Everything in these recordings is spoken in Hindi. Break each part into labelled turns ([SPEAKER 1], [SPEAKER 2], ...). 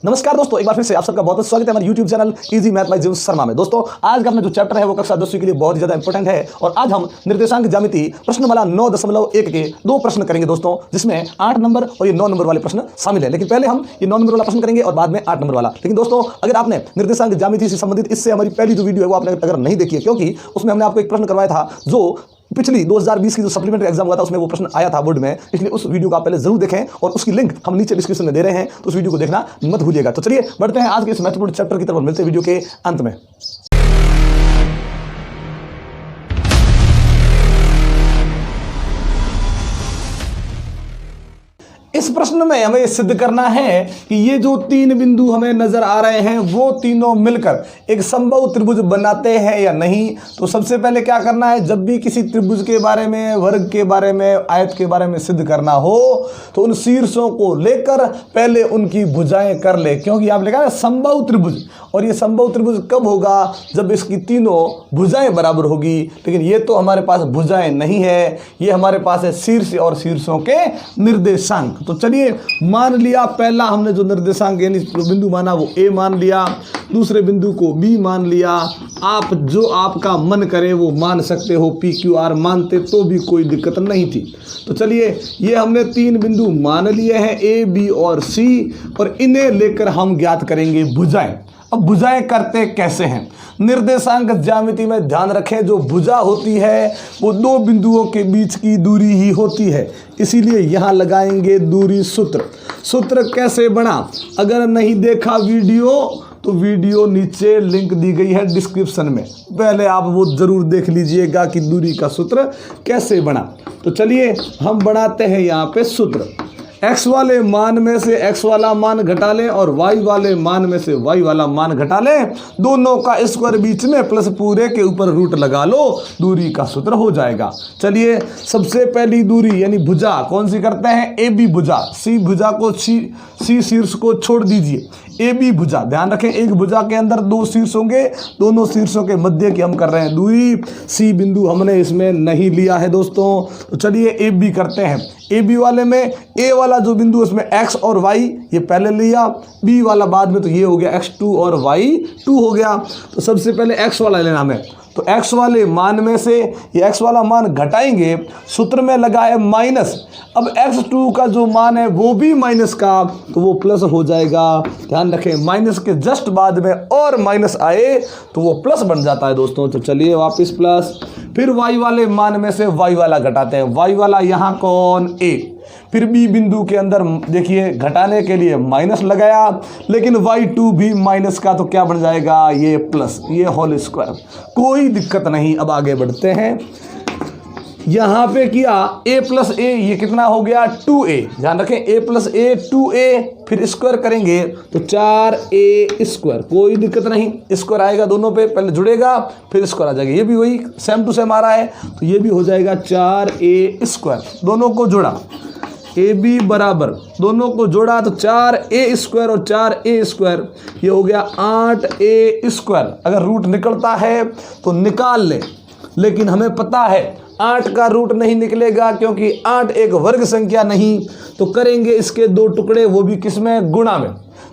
[SPEAKER 1] नमस्कार दोस्तों, एक बार फिर से आप सबका बहुत बहुत स्वागत है हमारे YouTube channel easy math bye जीव शर्मा में। दोस्तों आज का अपना जो चैप्टर है वो कक्षा 10वीं के लिए बहुत ही ज्यादा इंपॉर्टेंट है और आज हम निर्देशांक ज्यामिति प्रश्नमाला 9.1 के 2 प्रश्न करेंगे दोस्तों, जिसमें 8 नंबर और ये 9 नंबर वाले प्रश्न शामिल है। लेकिन पहले हम ये 9 नंबर वाला प्रश्न करेंगे और बाद में 8 नंबर वाला। लेकिन दोस्तों अगर आपने निर्देशांक ज्यामिति से संबंधित इससे हमारी पहली जो वीडियो है वो आपने अगर नहीं देखी है, क्योंकि उसमें हमने आपको एक प्रश्न करवाया था जो पिछली 2020 की जो सप्लीमेंट्री एग्जाम हुआ था उसमें वो प्रश्न आया था बोर्ड में, इसलिए उस वीडियो को आप पहले जरूर देखें और उसकी लिंक हम नीचे डिस्क्रिप्शन में दे रहे हैं, तो उस वीडियो को देखना मत भूलिएगा। तो चलिए बढ़ते हैं आज के इस महत्वपूर्ण चैप्टर की तरफ, मिलते हैं वीडियो के अंत में। इस प्रश्न में हमें सिद्ध करना है कि ये जो 3 बिंदु हमें नजर आ रहे हैं वो तीनों मिलकर एक समबाहु त्रिभुज बनाते हैं या नहीं। तो सबसे पहले क्या करना है, जब भी किसी त्रिभुज के बारे में, वर्ग के बारे में, आयत के बारे में सिद्ध करना हो तो उन शीर्षों को लेकर पहले उनकी भुजाएं कर ले, क्योंकि आप लिखा है समबाहु त्रिभुज, और ये समबाहु त्रिभुज कब होगा, जब इसकी तीनों भुजाएं बराबर होगी। लेकिन ये तो हमारे पास भुजाएं नहीं है, ये हमारे पास है शीर्ष और शीर्षों के निर्देशांक। तो चलिए मान लिया पहला हमने जो निर्देशांक यानी बिंदु माना वो ए मान लिया, दूसरे बिंदु को बी मान लिया। आप जो आपका मन करे वो मान सकते हो, पी क्यू आर मानते तो भी कोई दिक्कत नहीं थी। तो चलिए ये हमने 3 बिंदु मान लिए हैं ए बी और सी, और इन्हें लेकर हम ज्ञात करेंगे भुजाएं। अब भुजाएं करते कैसे हैं, निर्देशांक ज्यामिति में ध्यान रखें जो भुजा होती है वो 2 बिंदुओं के बीच की दूरी ही होती है, इसीलिए यहाँ लगाएंगे दूरी सूत्र। सूत्र कैसे बना, अगर नहीं देखा वीडियो तो वीडियो नीचे लिंक दी गई है डिस्क्रिप्शन में, पहले आप वो जरूर देख लीजिएगा कि दूरी का सूत्र कैसे बना। तो चलिए हम बनाते हैं यहाँ पे सूत्र। x वाले मान में से x वाला मान घटा लें और y वाले मान में से y वाला मान घटा लें, दोनों का स्क्वायर बीच में प्लस पूरे के ऊपर रूट लगा लो, दूरी का सूत्र हो जाएगा। चलिए सबसे पहली दूरी यानी भुजा कौन सी करते हैं, ए बी भुजा। सी भुजा को सी शीर्ष को छोड़ दीजिए, ए बी भुजा। ध्यान रखें एक भुजा के अंदर 2 शीर्ष होंगे, दोनों शीर्षों के मध्य की हम कर रहे हैं दूरी। सी बिंदु हमने इसमें नहीं लिया है दोस्तों। तो चलिए ए बी करते हैं। ए बी वाले में ए वाला जो बिंदु उसमें x और y ये पहले लिया, बी वाला बाद में, तो ये हो गया x2 और y2 हो गया। तो सबसे पहले x वाला लेना हमें, तो x वाले मान में से ये x वाला मान घटाएंगे, सूत्र में लगा है माइनस। अब x2 का जो मान है वो भी माइनस का, तो वो प्लस हो जाएगा। ध्यान रखें माइनस के जस्ट बाद में और माइनस आए तो वो प्लस बन जाता है दोस्तों। तो चलिए वापस प्लस, फिर y वाले मान में से y वाला घटाते हैं, y वाला यहाँ कौन a, फिर बी बिंदु के अंदर देखिए घटाने के लिए माइनस लगाया, लेकिन y2 भी माइनस का, तो क्या बन जाएगा ये प्लस, ये होल स्क्वायर, कोई दिक्कत नहीं। अब आगे बढ़ते हैं, यहाँ पे किया a प्लस ए, ये कितना हो गया 2a। ध्यान रखें a प्लस ए 2a, फिर स्क्वायर करेंगे तो 4a स्क्वायर, कोई दिक्कत नहीं, स्क्वायर आएगा दोनों पे, पहले जुड़ेगा फिर स्क्वायर आ जाएगा, ये भी वही सेम टू सेम आ रहा है, तो ये भी हो जाएगा 4a स्क्वायर। दोनों को जोड़ा ए बी बराबर, दोनों को जोड़ा तो 4a स्क्वायर और 4a स्क्वायर, ये हो गया 8a स्क्वायर। अगर रूट निकलता है तो निकाल ले, लेकिन हमें पता है 8 का रूट नहीं निकलेगा क्योंकि 8 एक वर्ग संख्या नहीं। तो करेंगे इसके 2 टुकड़े, वो भी किसमें, गुणा में,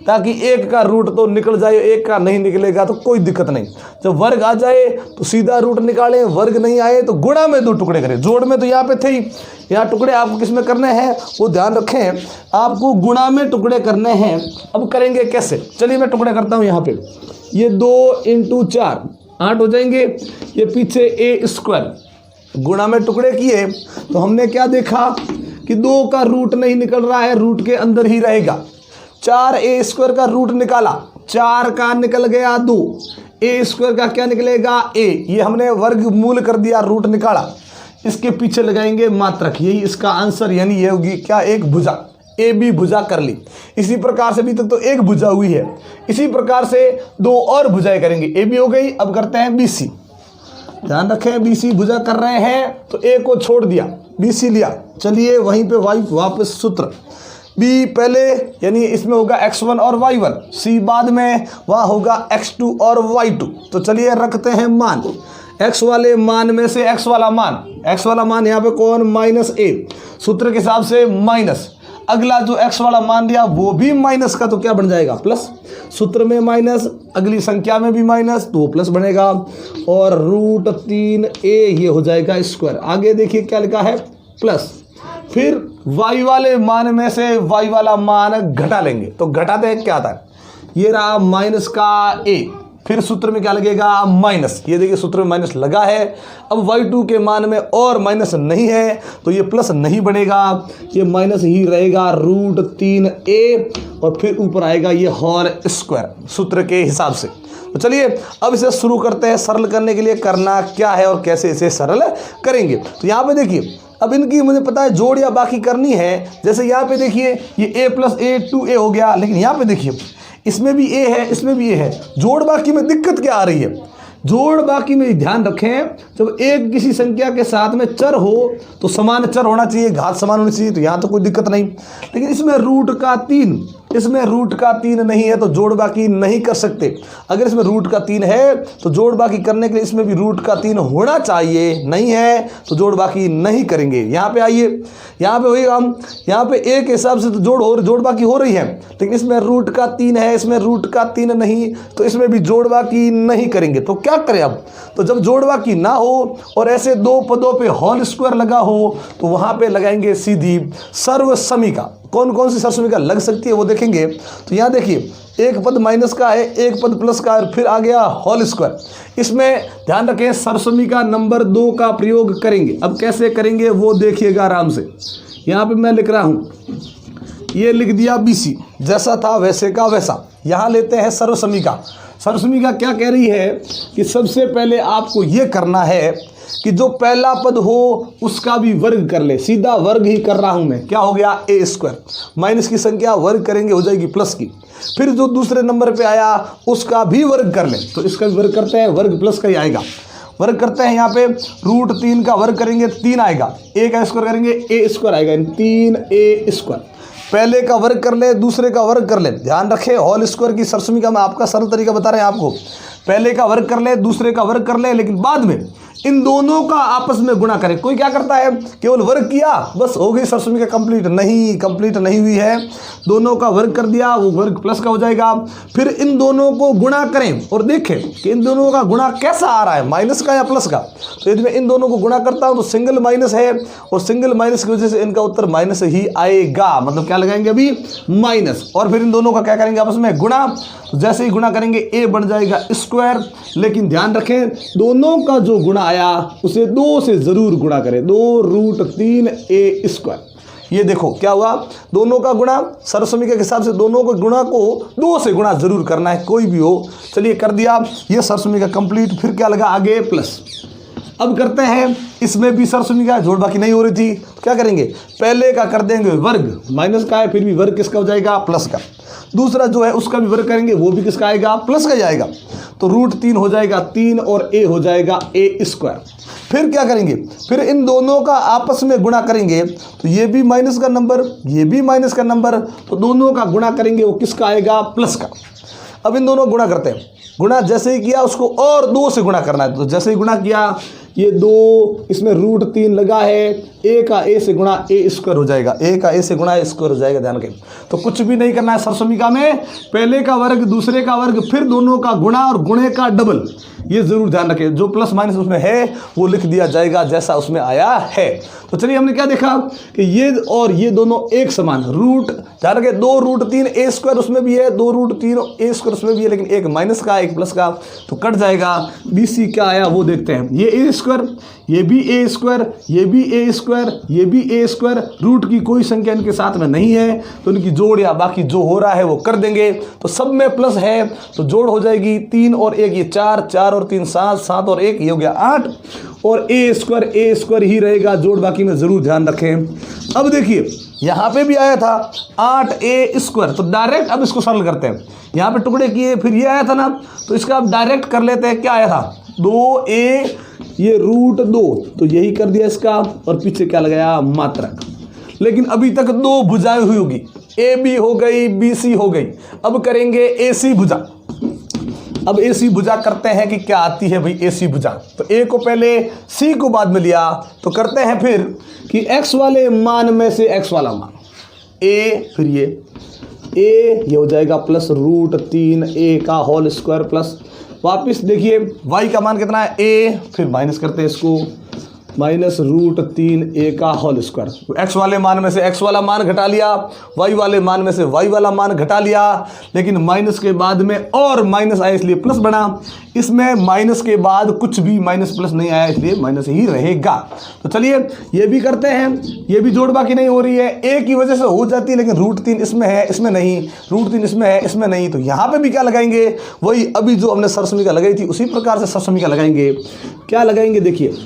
[SPEAKER 1] ताकि 1 का रूट तो निकल जाए, 1 का नहीं निकलेगा तो कोई दिक्कत नहीं। जब वर्ग आ जाए तो सीधा रूट निकालें, वर्ग नहीं आए तो गुणा में 2 टुकड़े करें। जोड़ में तो यहाँ पे थे ही, यहाँ टुकड़े आपको किसमें करने हैं वो ध्यान रखें, आपको गुणा में टुकड़े करने हैं। अब करेंगे कैसे, चलिए मैं टुकड़े करता हूँ। यहाँ पे ये 2 × 4 8 हो जाएंगे, ये पीछे a स्क्वायर, गुणा में टुकड़े किए तो हमने क्या देखा कि 2 का रूट नहीं निकल रहा है, रूट के अंदर ही रहेगा। 4a स्क्वायर का रूट निकाला, 4 का निकल गया 2, a स्क्वायर का क्या निकलेगा a, ये हमने वर्गमूल कर दिया, रूट निकाला। इसके पीछे लगाएंगे मात्रक, यही इसका आंसर, यानी ये होगी क्या, एक भुजा, ए बी भुजा कर ली। इसी प्रकार से अभी तक तो एक भुजा हुई है, इसी प्रकार से 2 और भुजाएं करेंगे, ए बी हो गई। अब करते हैं बी सी, ध्यान रखें बी सी भुजा कर रहे हैं तो ए को छोड़ दिया, बी सी लिया। चलिए वहीं पे वापस सूत्र, बी पहले यानी इसमें होगा x1 और y1, सी बाद में, वहाँ होगा x2 और y2। तो चलिए रखते हैं मान, x वाले मान में से x वाला मान यहाँ पे कौन, -a, सूत्र के हिसाब से माइनस। अगला जो x वाला मान लिया वो भी माइनस का, तो क्या बन जाएगा प्लस। सूत्र में माइनस, अगली संख्या में भी माइनस, तो वो प्लस बनेगा। और √3a ये हो जाएगा स्क्वायर। आगे देखिए क्या लिखा है प्लस। फिर y वाले मान में से y वाला मान घटा लेंगे, तो घटाते हैं क्या आता है, ये रहा माइनस का a। फिर सूत्र में क्या लगेगा माइनस, ये देखिए सूत्र में माइनस लगा है। अब y2 के मान में और माइनस नहीं है तो ये प्लस नहीं बनेगा, ये माइनस ही रहेगा √3a और फिर ऊपर आएगा ये होल स्क्वायर सूत्र के हिसाब से। तो चलिए अब इसे शुरू करते हैं। सरल करने के लिए करना क्या है और कैसे इसे सरल करेंगे। तो यहाँ पे देखिए अब इनकी मुझे पता है जोड़ या बाकी करनी है। जैसे यहाँ पे देखिए ये a + a 2a हो गया, लेकिन यहाँ पे देखिए इसमें भी a है, इसमें भी a है। जोड़ बाकी में दिक्कत क्या आ रही है, जोड़ बाकी में ध्यान रखें, जब एक किसी संख्या के साथ में चर हो तो समान चर होना चाहिए, घात समान होनी चाहिए, तो यहाँ तो कोई दिक्कत नहीं। लेकिन इसमें √3, इसमें √3 नहीं है तो जोड़ बाकी नहीं कर सकते। अगर इसमें √3 है तो जोड़ बाकी करने के लिए इसमें भी √3 होना चाहिए, नहीं है तो जोड़ बाकी नहीं करेंगे। यहाँ पे आइए, यहाँ पे होएगा हम, यहाँ पे a के हिसाब से तो जोड़ बाकी हो रही है, लेकिन इसमें √3 है, इसमें √3 नहीं, तो इसमें भी जोड़ बाकी नहीं करेंगे। तो क्या करें अब, तो जब जोड़ बाकी ना हो और ऐसे दो पदों पे होल स्क्वायर लगा हो तो वहाँ पे लगाएंगे सीधी सर्वसमीका। कौन कौन सी सर्वसमीका लग सकती है वो देखेंगे। तो यहाँ देखिए एक पद माइनस का है, एक पद प्लस का है, फिर आ गया होल स्क्वायर। इसमें ध्यान रखें सर्वसमीका नंबर 2 का प्रयोग करेंगे। अब कैसे करेंगे वो देखिएगा आराम से। यहाँ पे मैं लिख रहा हूँ, ये लिख दिया BC, जैसा था वैसे का वैसा। यहाँ लेते हैं सर्वसमीका। सर्वसमीका क्या कह रही है कि सबसे पहले आपको ये करना है कि जो पहला पद हो उसका भी वर्ग कर ले। सीधा वर्ग ही कर रहा हूं मैं, क्या हो गया a²। माइनस की संख्या वर्ग करेंगे हो जाएगी प्लस की। फिर जो दूसरे नंबर पे आया उसका भी वर्ग कर ले, तो इसका भी वर्ग करते हैं, वर्ग प्लस का ही आएगा। वर्ग करते हैं, यहाँ पे √3 का वर्ग करेंगे 3 आएगा, a का स्क्वायर करेंगे a² आएगा, 3a²। पहले का वर्ग कर ले, दूसरे का वर्ग कर ले। ध्यान रखें होल स्क्वायर की सर्वसमीका में आपका सरल तरीका बता रहे हैं आपको। पहले का वर्ग कर ले, दूसरे का वर्ग कर ले, लेकिन बाद में इन दोनों का आपस में गुणा करें। कोई क्या करता है केवल वर्ग किया बस हो गई सर्वसमीका कंप्लीट, नहीं कंप्लीट नहीं हुई है। दोनों का वर्ग कर दिया, वो वर्ग प्लस का हो जाएगा। फिर इन दोनों को गुणा करें और देखें कि इन दोनों का गुणा कैसा आ रहा है, माइनस का या प्लस का। तो यदि मैं इन दोनों को गुणा करता हूं तो सिंगल माइनस है और सिंगल माइनस की वजह से इनका उत्तर माइनस ही आएगा। मतलब क्या लगाएंगे अभी माइनस, और फिर इन दोनों का क्या करेंगे आपस में गुणा। जैसे ही गुणा करेंगे a बन जाएगा स्क्वायर। लेकिन ध्यान रखें दोनों का जो गुणा आया उसे 2 से जरूर गुणा करें, 2√3a²। ये देखो क्या हुआ, दोनों का गुणा सर्वसमीका के हिसाब से दोनों को गुणा को 2 से गुणा जरूर करना है, कोई भी हो। चलिए कर दिया, ये सर्वसमीका कंप्लीट। फिर क्या लगा आगे प्लस। अब करते हैं इसमें भी सर्वसमीका जोड़ बाकी नहीं हो रही थी, तो क्या करेंगे पहले का कर देंगे वर्ग, माइनस का है फिर भी वर्ग किसका हो जाएगा प्लस का। दूसरा जो है उसका भी वर्ग करेंगे, वो भी किसका आएगा प्लस का ही आएगा। तो √3 हो जाएगा 3 और a हो जाएगा a²। फिर क्या करेंगे, फिर इन दोनों का आपस में गुणा करेंगे, तो ये भी माइनस का नंबर, ये भी माइनस का नंबर, तो दोनों का गुणा करेंगे वो किसका आएगा प्लस का। अब इन दोनों गुणा करते हैं, गुणा जैसे ही किया उसको और 2 से गुणा करना है। तो जैसे ही गुणा किया ये 2, इसमें √3 लगा है, a का a से गुणा a² हो जाएगा, a का a से गुणा a² हो जाएगा। ध्यान रखें तो कुछ भी नहीं करना है सर्वसमीका में, पहले का वर्ग दूसरे का वर्ग फिर दोनों का गुणा और गुणे का डबल, ये जरूर ध्यान रखें। जो प्लस माइनस उसमें है वो लिख दिया जाएगा जैसा उसमें आया है। तो चलिए हमने क्या देखा कि ये और ये दोनों एक समान रूट, ध्यान रखें 2√3a² उसमें भी है, 2√3a² उसमें भी है, लेकिन एक माइनस का एक प्लस का, तो कट जाएगा। BC क्या आया वो देखते हैं, ये a², ये भी a², ये भी a², ये भी a²। रूट की कोई संख्या इनके साथ में नहीं है तो इनकी जोड़ या बाकी जो हो रहा है वो कर देंगे। तो सब में प्लस है तो जोड़ हो जाएगी 3 और 1 ये 4, 4 और 3 7, 7 और 1 ये हो गया 8, और a² ही रहेगा, जोड़ बाकी में जरूर ध्यान रखें। अब देखिए यहाँ पे भी आया था 8a², तो डायरेक्ट अब इसको सरल करते हैं। यहाँ पे टुकड़े किए फिर ये आया था ना, तो इसका अब डायरेक्ट कर लेते हैं। क्या आया था 2a, ये √2, तो यही कर दिया इसका, और पीछे क्या लगाया मात्रक। लेकिन अभी तक 2 भुजाएं हुई होगी, AB हो गई, BC हो गई। अब करेंगे AC भुजा। अब AC भुजा करते हैं कि क्या आती है भाई AC भुजा। तो A को पहले C को बाद में लिया, तो करते हैं फिर कि x वाले मान में से x वाला मान, ए, फिर ये हो जाएगा प्लस रूट 3a का होल स्क्वायर प्लस वापिस देखिए y का मान कितना है a, फिर माइनस करते हैं इसको माइनस रूट 3a का होल स्क्वायर। x वाले मान में से x वाला मान घटा लिया, y वाले मान में से y वाला मान घटा लिया, लेकिन माइनस के बाद में और माइनस आया इसलिए प्लस बना। इसमें माइनस के बाद कुछ भी माइनस प्लस नहीं आया इसलिए माइनस ही रहेगा। तो चलिए ये भी करते हैं, ये भी जोड़ बाकी नहीं हो रही है, a की वजह से हो जाती है लेकिन रूट 3 इसमें है इसमें नहीं, रूट 3 इसमें है इसमें नहीं। तो यहाँ पे भी क्या लगाएंगे, वही अभी जो हमने सरसमीका लगाई थी उसी प्रकार से सरसमीका लगाएंगे। क्या लगाएंगे देखिए,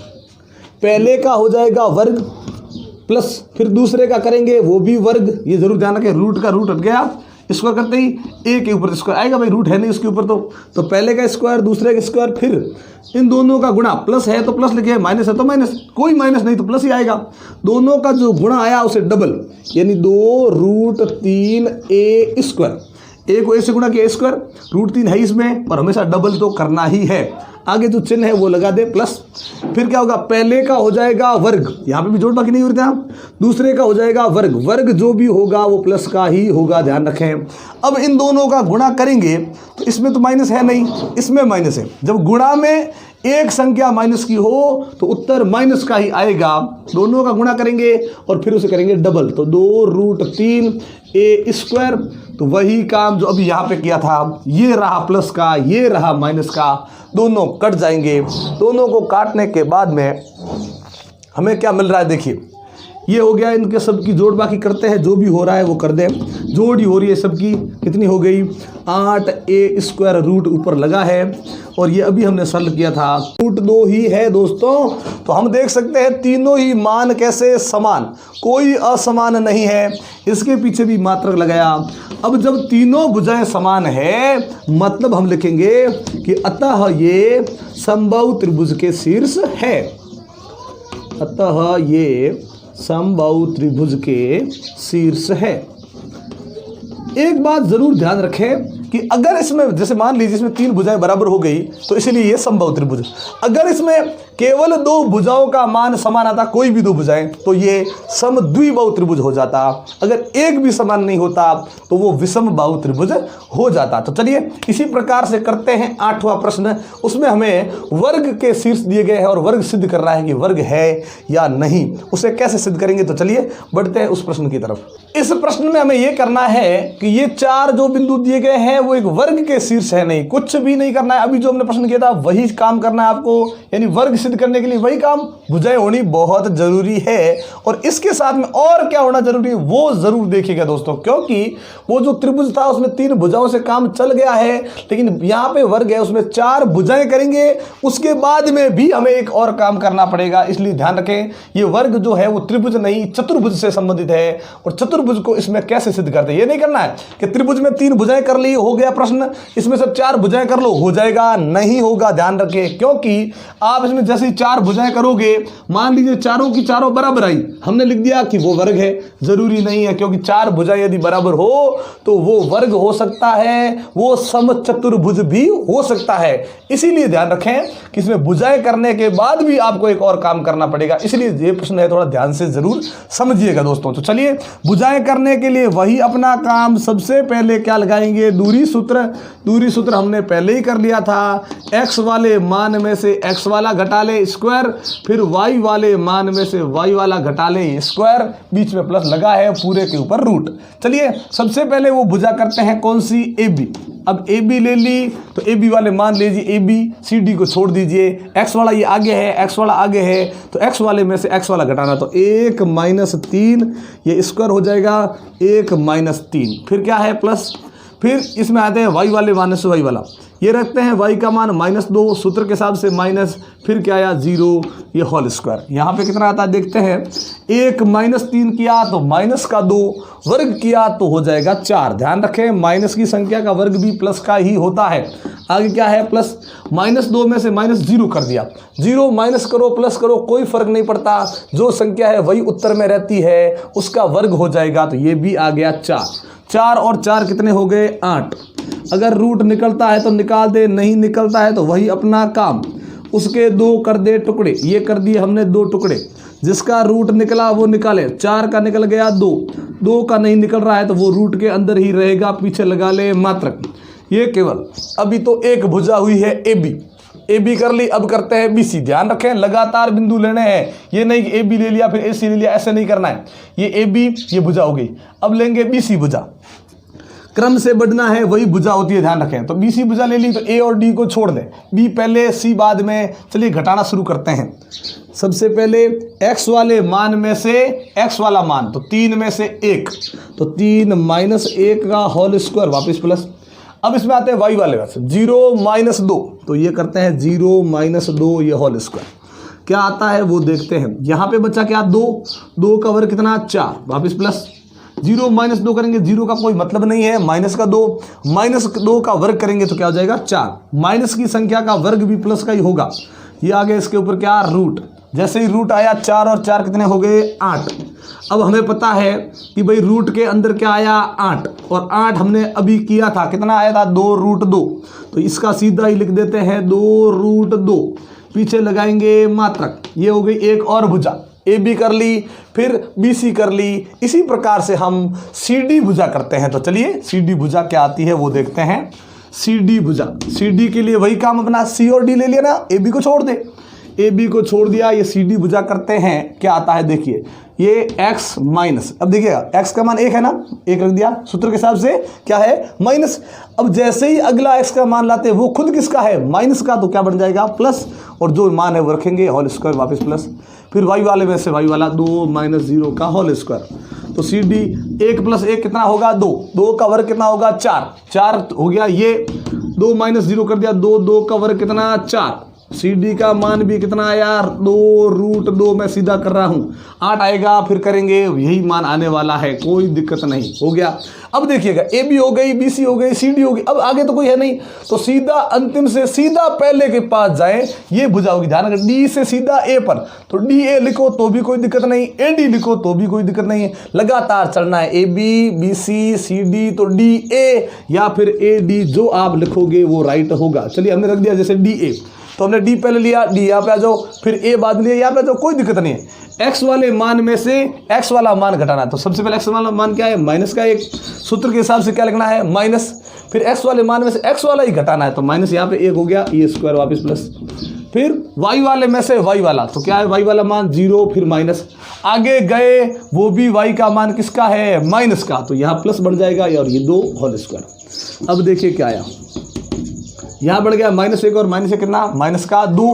[SPEAKER 1] पहले का हो जाएगा वर्ग प्लस फिर दूसरे का करेंगे वो भी वर्ग, ये जरूर ध्यान रखें, रूट का रूट हट गया, स्क्वायर करते ही ए के ऊपर स्क्वायर आएगा, भाई रूट है नहीं उसके ऊपर तो पहले का स्क्वायर दूसरे का स्क्वायर, फिर इन दोनों का गुणा, प्लस है तो प्लस लिखे, माइनस है तो माइनस, कोई माइनस नहीं तो प्लस ही आएगा। दोनों का जो गुणा आया उसे डबल, यानी 2 रूट 3a स्क्वायर, ए को ए से गुणा किया स्क्वायर, रूट 3 है इसमें और हमेशा डबल तो करना ही है। आगे जो चिन्ह है वो लगा दे प्लस, फिर क्या होगा, पहले का हो जाएगा वर्ग, यहाँ पे भी जोड़ बाकी नहीं हो रहा, दूसरे का हो जाएगा वर्ग, वर्ग जो भी होगा वो प्लस का ही होगा, ध्यान रखें। अब इन दोनों का गुणा करेंगे तो इसमें तो माइनस है नहीं, इसमें माइनस है। जब गुणा में एक संख्या माइनस की हो तो उत्तर माइनस का ही आएगा। दोनों का गुणा करेंगे और फिर उसे करेंगे डबल, तो 2 रूट 3a स्क्वायर, तो वही काम जो अभी यहाँ पे किया था, ये रहा प्लस का, ये रहा माइनस का, दोनों कट जाएंगे। दोनों को काटने के बाद में हमें क्या मिल रहा है देखिए, ये हो गया, इनके सबकी जोड़ बाकी करते हैं, जो भी हो रहा है वो कर दें, जोड़ ही हो रही है सबकी, कितनी हो गई 8a स्क्वायर, रूट ऊपर लगा है और ये अभी हमने सॉल्व किया था, रूट 2 ही है दोस्तों। तो हम देख सकते हैं तीनों ही मान कैसे समान, कोई असमान नहीं है, इसके पीछे भी मात्रक लगाया। अब जब तीनों भुजाएं समान है मतलब हम लिखेंगे कि अतः ये समबाहु त्रिभुज के शीर्ष है, अतः ये समबाहु त्रिभुज के शीर्ष है। एक बात जरूर ध्यान रखें कि अगर इसमें जैसे मान लीजिए इसमें 3 भुजाएं बराबर हो गई तो इसलिए ये समबाहु त्रिभुज, अगर इसमें केवल 2 भुजाओं का मान समान आता, कोई भी 2 भुजाएं, तो ये समद्विबाहु त्रिभुज हो जाता। अगर एक भी समान नहीं होता तो वो विषम बाहु त्रिभुज हो जाता। तो चलिए इसी प्रकार से करते हैं 8वां प्रश्न, उसमें हमें वर्ग के शीर्ष दिए गए हैं और वर्ग सिद्ध करना है कि वर्ग है या नहीं। उसे कैसे सिद्ध करेंगे, तो चलिए बढ़ते हैं उस प्रश्न की तरफ। इस प्रश्न में हमें यह करना है कि ये 4 जो बिंदु दिए गए हैं वो एक वर्ग के शीर्ष है, नहीं कुछ भी नहीं करना है। अभी जो हमने प्रश्न किया था वही काम करना है आपको, यानी वर्ग सिद्ध करने के लिए वही काम, भुजाएं होनी बहुत जरूरी है। और इसके साथ में और क्या होना जरूरी है वो जरूर देखिएगा दोस्तों, क्योंकि वो जो त्रिभुज था उसमें 3 भुजाओं से काम चल गया है, लेकिन यहाँ पे वर्ग है उसमें 4 भुजाएं करेंगे, उसके बाद में भी हमें एक और काम करना पड़ेगा। इसलिए ध्यान रखें ये वर्ग जो है वो त्रिभुज नहीं चतुर्भुज से संबंधित है, और चतुर्भुज को इसमें कैसे सिद्ध करते हैं ये नहीं करना है कि त्रिभुज में 3 भुजाएं कर ली हो गया प्रश्न, इसमें सब 4 भुजाएं कर लो हो जाएगा, नहीं होगा। ध्यान रखें, क्योंकि आप इसमें जैसे 4 भुजाएं करोगे, मान लीजिए चारों की चारों बराबर आई, हमने लिख दिया कि वो वर्ग है, जरूरी नहीं है, क्योंकि 4 भुजाएं यदि बराबर हो तो वो वर्ग हो सकता है, वो समचतुर्भुज भी हो सकता है। इसीलिए ध्यान रखें कि इसमें भुजाएं करने के बाद भी आपको एक और काम करना पड़ेगा, इसलिए ये प्रश्न है थोड़ा ध्यान से जरूर समझिएगा दोस्तों। तो चलिए भुजाएं करने के लिए वही अपना काम, सबसे पहले क्या लगाएंगे, दूरी सूत्र। दूरी सूत्र हमने पहले ही कर लिया था, x वाले मान में से x वाला घटा ले स्क्वायर, फिर y वाले मान में से y वाला घटा ले स्क्वायर, बीच में प्लस लगा है, पूरे के ऊपर रूट। चलिए सबसे पहले वो भुजा करते हैं कौन सी, AB। अब AB ले ली तो AB वाले मान लीजिए, AB CD को छोड़ दीजिए, x वाला ये आगे है, x वाला आगे है, तो x वाले में से x वाला घटाना, तो 1 - 3 ये स्क्वायर हो जाएगा, 1 - 3, फिर क्या है प्लस, फिर इसमें आते हैं y वाले मान से y वाला, ये रखते हैं y का मान -2, सूत्र के हिसाब से माइनस, फिर क्या आया 0, ये होल स्क्वायर। यहाँ पे कितना आता है देखते हैं, 1 - 3 किया तो माइनस का 2, वर्ग किया तो हो जाएगा 4। ध्यान रखें माइनस की संख्या का वर्ग भी प्लस का ही होता है। आगे क्या है प्लस, -2 में से -0 कर दिया, 0 माइनस करो प्लस करो कोई फर्क नहीं पड़ता, जो संख्या है वही उत्तर में रहती है, उसका वर्ग हो जाएगा, तो ये भी आ गया 4। 4 और 4 कितने हो गए 8। अगर रूट निकलता है तो निकाल दे, नहीं निकलता है तो वही अपना काम, उसके 2 कर दे टुकड़े, ये कर दिए हमने 2 टुकड़े, जिसका रूट निकला वो निकाले। 4 का निकल गया 2, 2 का नहीं निकल रहा है तो वो रूट के अंदर ही रहेगा, पीछे लगा ले मात्रक। ये केवल अभी तो एक भुजा हुई है ए बी कर ली, अब करते हैं बी सी। ध्यान रखें लगातार बिंदु लेने हैं, ये नहीं कि ए बी ले लिया फिर ए सी ले लिया, ऐसे नहीं करना है। ये ए बी ये भुजा हो गई, अब लेंगे बी सी भुजा। क्रम से बढ़ना है, वही भुजा होती है, ध्यान रखें। तो बी सी भुजा ले ली तो ए और डी को छोड़ दें, बी पहले सी बाद में। चलिए घटाना शुरू करते हैं। सबसे पहले x वाले मान में से x वाला मान, तो 3 में से 1, तो 3 माइनस 1 का होल स्क्वायर वापस प्लस। अब इसमें आते हैं y वाले में से 0 माइनस 2, तो ये करते हैं 0 माइनस 2 ये होल स्क्वायर। क्या आता है वो देखते हैं। यहाँ पे बचा क्या 2, 2 का वर्ग कितना 4 वापस प्लस। 0 माइनस 2 करेंगे, 0 का कोई मतलब नहीं है, माइनस का 2, माइनस 2 का वर्ग करेंगे तो क्या हो जाएगा 4। माइनस की संख्या का वर्ग भी प्लस का ही होगा। ये आगे इसके ऊपर क्या रूट, जैसे ही रूट आया 4 और 4 कितने हो गए 8। अब हमें पता है कि भाई रूट के अंदर क्या आया 8, और 8 हमने अभी किया था, कितना आया था 2 रूट 2, तो इसका सीधा ही लिख देते हैं 2 रूट 2, पीछे लगाएंगे मात्रक। ये हो गई एक और भुजा, ए बी कर ली, फिर बी सी कर ली। इसी प्रकार से हम सी डी भुजा करते हैं। तो चलिए सी डी भुजा क्या आती है वो देखते हैं। सी डी भुजा, सी डी के लिए वही काम अपना, सी और डी ले लिया ना, ए बी को छोड़ दे, ए बी को छोड़ दिया, ये सी डी भुजा करते हैं। क्या आता है देखिए, ये x माइनस, अब देखिएगा x का मान 1 है ना, 1 रख दिया, सूत्र के हिसाब से क्या है माइनस। अब जैसे ही अगला x का मान लाते हैं वो खुद किसका है माइनस का, तो क्या बन जाएगा प्लस, और जो मान है वो रखेंगे होल स्क्वायर वापस प्लस। फिर y वाले में से y वाला 2 माइनस 0 का होल स्क्वायर। तो सी डी 1 प्लस 1 कितना होगा 2, 2 का वर्ग कितना होगा 4, 4 हो गया, ये 2 माइनस 0 कर दिया 2, 2 का वर्ग कितना 4। सी डी का मान भी कितना आया 2 रूट 2, मैं सीधा कर रहा हूँ 8 आएगा, फिर करेंगे यही मान आने वाला है, कोई दिक्कत नहीं, हो गया। अब देखिएगा ए बी हो गई, बी सी हो गई, सी डी हो गई, अब आगे तो कोई है नहीं, तो सीधा अंतिम से सीधा पहले के पास जाए, ये भुजा होगी। ध्यान रखें डी से सीधा ए पर, तो डी ए लिखो तो भी कोई दिक्कत नहीं, ए डी लिखो तो भी कोई दिक्कत नहीं है, लगातार चलना है। A B B C D, तो डी ए या फिर ए डी, जो आप लिखोगे वो राइट होगा। चलिए हमने रख दिया जैसे डी ए, तो हमने डी पहले लिया, डी यहाँ पे आ जाओ, फिर ए बाद लिया, यहाँ पे आ जाओ, कोई दिक्कत नहीं है। एक्स वाले मान में से एक्स वाला मान घटाना है, तो सबसे पहले एक्स वाला मान क्या है माइनस का 1, सूत्र के हिसाब से क्या लिखना है माइनस, फिर एक्स वाले मान में से एक्स वाला ही घटाना है, तो माइनस यहाँ पे 1 हो गया, ये स्क्वायर वापस प्लस। फिर वाई वाले में से वाई वाला, तो क्या है वाई वाला मान 0, फिर माइनस, आगे गए वो भी वाई का मान किसका है माइनस का, तो यहाँ प्लस बढ़ जाएगा और ये 2 होल स्क्वायर। अब देखिए क्या आया, यहाँ बढ़ गया -1 और -1 कितना माइनस का 2,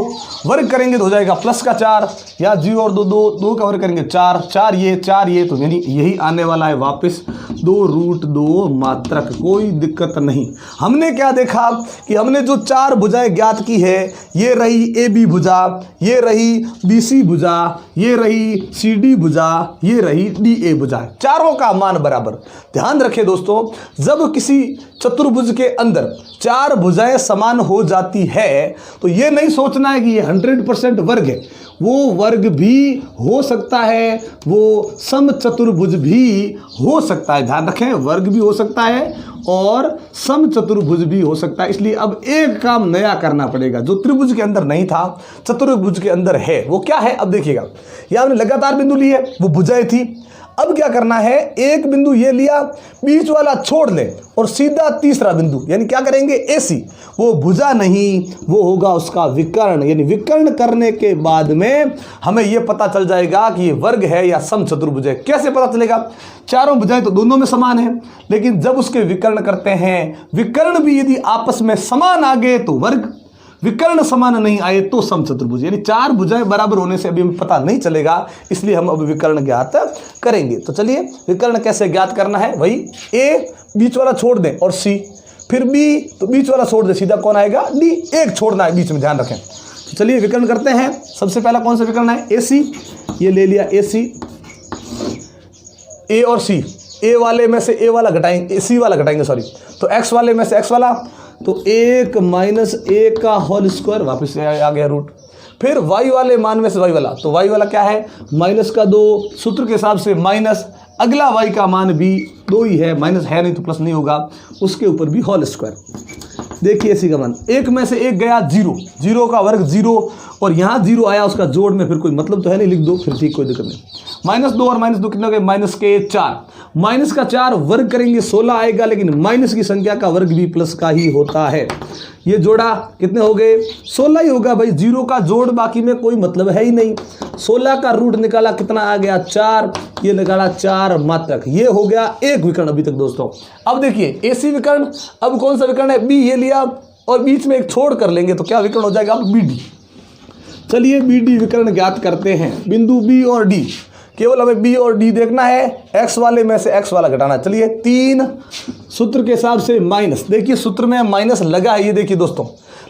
[SPEAKER 1] वर्ग करेंगे तो हो जाएगा प्लस का 4, या 0 और 2 2 2 का वर्ग करेंगे 4 4 ये, तो यानी यही आने वाला है वापस 2 रूट 2 मात्रक, कोई दिक्कत नहीं। हमने क्या देखा कि हमने जो 4 भुजाएं ज्ञात की है, ये रही ए बी भुजा, ये रही बी सी भुजा, ये रही सी डी भुजा, ये रही डी ए भुजा, चारों का मान बराबर। ध्यान रखें दोस्तों, जब किसी चतुर्भुज के अंदर 4 भुजाएं समान हो जाती है तो ये नहीं सोचना है कि ये 100% वर्ग है, वो वर्ग भी हो सकता है, वो सम चतुर्भुज भी हो सकता है। ध्यान रखें वर्ग भी हो सकता है और सम चतुर्भुज भी हो सकता है। इसलिए अब एक काम नया करना पड़ेगा जो त्रिभुज के अंदर नहीं था, चतुर्भुज के अंदर है। वो क्या है अब देखिएगा, यह हमने लगातार बिंदु लिए, वो भुजाएं थी। अब क्या करना है, एक बिंदु ये लिया, बीच वाला छोड़ ले और सीधा तीसरा बिंदु, यानी क्या करेंगे AC, वो भुजा नहीं, वो होगा उसका विकर्ण। यानी विकर्ण करने के बाद में हमें ये पता चल जाएगा कि ये वर्ग है या सम चतुर्भुज है। कैसे पता चलेगा, चारों भुजाएं तो दोनों में समान है, लेकिन जब उसके विकर्ण करते हैं, विकर्ण भी यदि आपस में समान आ गए तो वर्ग, विकर्ण समान नहीं आए तो सम चतुर्भुज। यानी 4 भुजाएं बराबर होने से अभी हमें पता नहीं चलेगा, इसलिए हम अब विकर्ण ज्ञात करेंगे। तो चलिए विकर्ण कैसे ज्ञात करना है, वही A बीच वाला छोड़ दें और C, फिर B तो बीच वाला छोड़ दे, सीधा कौन आएगा D, एक छोड़ना है बीच में, ध्यान रखें। तो चलिए विकर्ण करते हैं। सबसे पहला कौन सा विकर्ण है AC, ये ले लिया AC, A और C, A वाले में से A वाला घटाएंगे, C वाला घटाएंगे सॉरी, तो X वाले में से X वाला, तो 1 माइनस 1 का होल स्क्वायर वापस आ गया रूट। फिर y वाले मान में से y वाला, तो y वाला क्या है माइनस का 2, सूत्र के हिसाब से माइनस, अगला y का मान भी 2 ही है, माइनस है नहीं तो प्लस नहीं होगा, उसके ऊपर भी होल स्क्वायर। देखिए AC का मान 1 में से 1 गया 0, 0 का वर्ग 0, और यहाँ 0 आया उसका जोड़ में फिर कोई मतलब तो है नहीं, लिख दो फिर ठीक, कोई दिक्कत नहीं। -2 और -2 कितने हो गए, -4। माइनस का 4 वर्ग करेंगे 16 आएगा, लेकिन माइनस की संख्या का वर्ग भी प्लस का ही होता है। ये जोड़ा कितने हो गए, 16 ही होगा भाई, 0 का जोड़ बाकी में कोई मतलब है ही नहीं। 16 का रूट निकाला कितना आ गया 4, ये निकाला 4 मात्रक। ये हो गया एक विकर्ण अभी तक दोस्तों। अब देखिए AC विकर्ण, अब कौन सा विकर्ण है, B ये लिया और बीच में एक छोड़ कर लेंगे तो क्या विकर्ण हो जाएगा, अब BD। चलिए BD विकर्ण ज्ञात करते हैं। बिंदु B और D, केवल हमें B और D देखना है, x वाले में से x वाला घटाना। चलिए 3 सूत्र के हिसाब से माइनस, देखिए सूत्र में माइनस लगा है ये देखिए दोस्तों,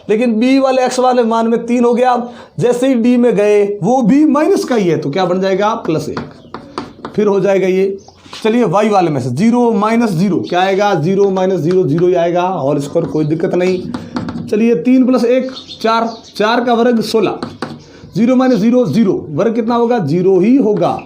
[SPEAKER 1] लेकिन B वाले x वाले मान में 3 हो गया। जैसे ही D में गए वो भी माइनस का ही है तो क्या बन जाएगा +1, फिर हो जाएगा ये। चलिए y वाले में से 0 - 0 क्या आएगा, 0 - 0 0 ही आएगा, होल स्क्वायर, कोई दिक्कत नहीं। चलिए 3 + 1 4, 4 का वर्ग 16, 0 - 0 0, वर्ग कितना होगा 0 ही होगा।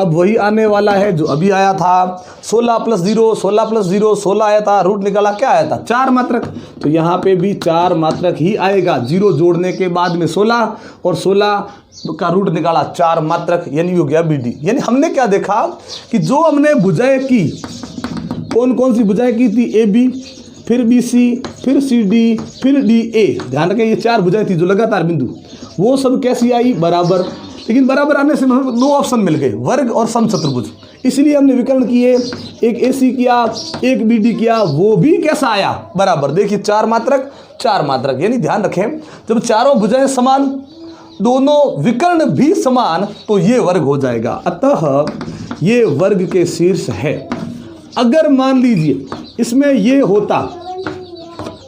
[SPEAKER 1] अब वही आने वाला है जो अभी आया था, 16 + 0 16 + 0 16 आया था, रूट निकाला क्या आया था 4 मात्रक, तो यहाँ पे भी 4 मात्रक ही आएगा। 0 जोड़ने के बाद में 16 और 16 का रूट निकाला 4 मात्रक, यानी हो गया BD। यानी हमने क्या देखा कि जो हमने भुजाएं की, कौन कौन सी भुजाएं की थी, AB, फिर BC, फिर CD, फिर DA। ध्यान रखें ये 4 भुजाएं थी जो लगातार बिंदु, वो सब कैसी आई, बराबर। लेकिन बराबर आने से हमें 2 ऑप्शन मिल गए, वर्ग और समचतुर्भुज। इसलिए हमने विकर्ण किए, एक AC किया, एक BD किया, वो भी कैसा आया, बराबर। देखिए 4 मात्रक 4 मात्रक, यानी ध्यान रखें जब चारों भुजाएं समान, दोनों विकर्ण भी समान, तो ये वर्ग हो जाएगा। अतः ये वर्ग के शीर्ष है। अगर मान लीजिए इसमें ये होता,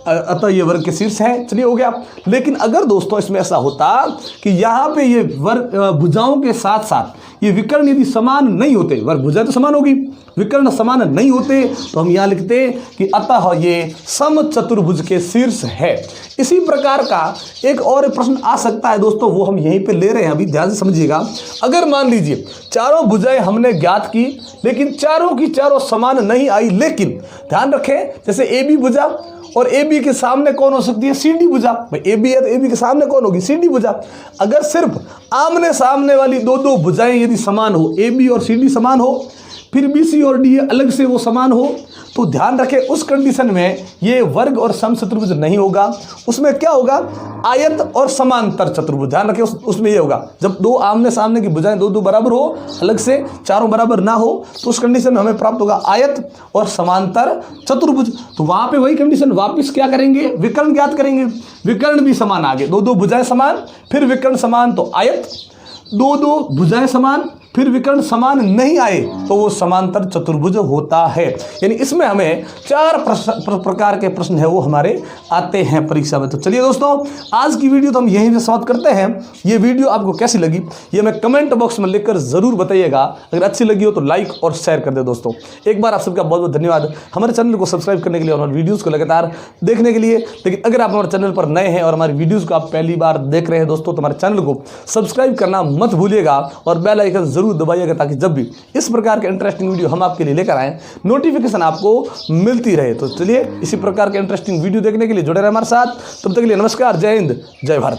[SPEAKER 1] अतः ये वर्ग के शीर्ष है, चलिए हो गया। लेकिन अगर दोस्तों इसमें ऐसा होता कि यहाँ पे ये वर्ग भुजाओं के साथ साथ ये विकर्ण यदि समान नहीं होते, वर्ग भुजा तो समान होगी, विकर्ण समान नहीं होते, तो हम यहाँ लिखते कि अतः ये समचतुर्भुज के शीर्ष है। इसी प्रकार का एक और प्रश्न आ सकता है दोस्तों, वो हम यहीं पे ले रहे हैं, अभी ध्यान से समझिएगा। अगर मान लीजिए चारों भुजाएं हमने ज्ञात की, लेकिन चारों की चारों समान नहीं आई, लेकिन ध्यान रखें जैसे AB भुजा और AB के सामने कौन हो सकती है, CD भुजा। भाई AB है तो AB के सामने कौन होगी, CD भुजा। अगर सिर्फ आमने सामने वाली दो भुजाएं यदि समान हो, AB और CD समान हो, फिर BC और D अलग से वो समान हो, तो ध्यान रखें उस कंडीशन में ये वर्ग और समचतुर्भुज नहीं होगा। उसमें क्या होगा, आयत और समांतर चतुर्भुज। ध्यान रखें उसमें ये होगा जब 2 आमने सामने की भुजाएं 2 बराबर हो, अलग से चारों बराबर ना हो, तो उस कंडीशन में हमें प्राप्त होगा आयत और समांतर चतुर्भुज। तो वहां पे वही कंडीशन वापस क्या करेंगे, विकर्ण ज्ञात करेंगे। विकर्ण भी समान आगे, 2 भुजाएं समान, फिर विकर्ण समान तो आयत, 2 भुजाएं समान, फिर विकर्ण समान नहीं आए तो वो समांतर चतुर्भुज होता है। यानी इसमें हमें 4 प्रकार के प्रश्न है वो हमारे आते हैं परीक्षा में। तो चलिए दोस्तों आज की वीडियो तो हम यहीं पे समाप्त करते हैं। ये वीडियो आपको कैसी लगी ये हमें कमेंट बॉक्स में लिखकर जरूर बताइएगा। अगर अच्छी लगी हो तो लाइक और शेयर कर दे दोस्तों। एक बार आप सबका बहुत बहुत धन्यवाद हमारे चैनल को सब्सक्राइब करने के लिए और हमारे वीडियोज़ को लगातार देखने के लिए। लेकिन अगर आप हमारे चैनल पर नए हैं और हमारी वीडियोज़ को आप पहली बार देख रहे हैं दोस्तों, तो हमारे चैनल को सब्सक्राइब करना मत भूलिएगा और बेल आइकन जरूर दबाइएगा, ताकि जब भी इस प्रकार के इंटरेस्टिंग वीडियो हम आपके लिए लेकर आएँ नोटिफिकेशन आपको मिलती रहे। तो चलिए इसी प्रकार के इंटरेस्टिंग वीडियो देखने के लिए जुड़े रहे हमारे साथ। तब तक के लिए नमस्कार, जय हिंद, जय भारत।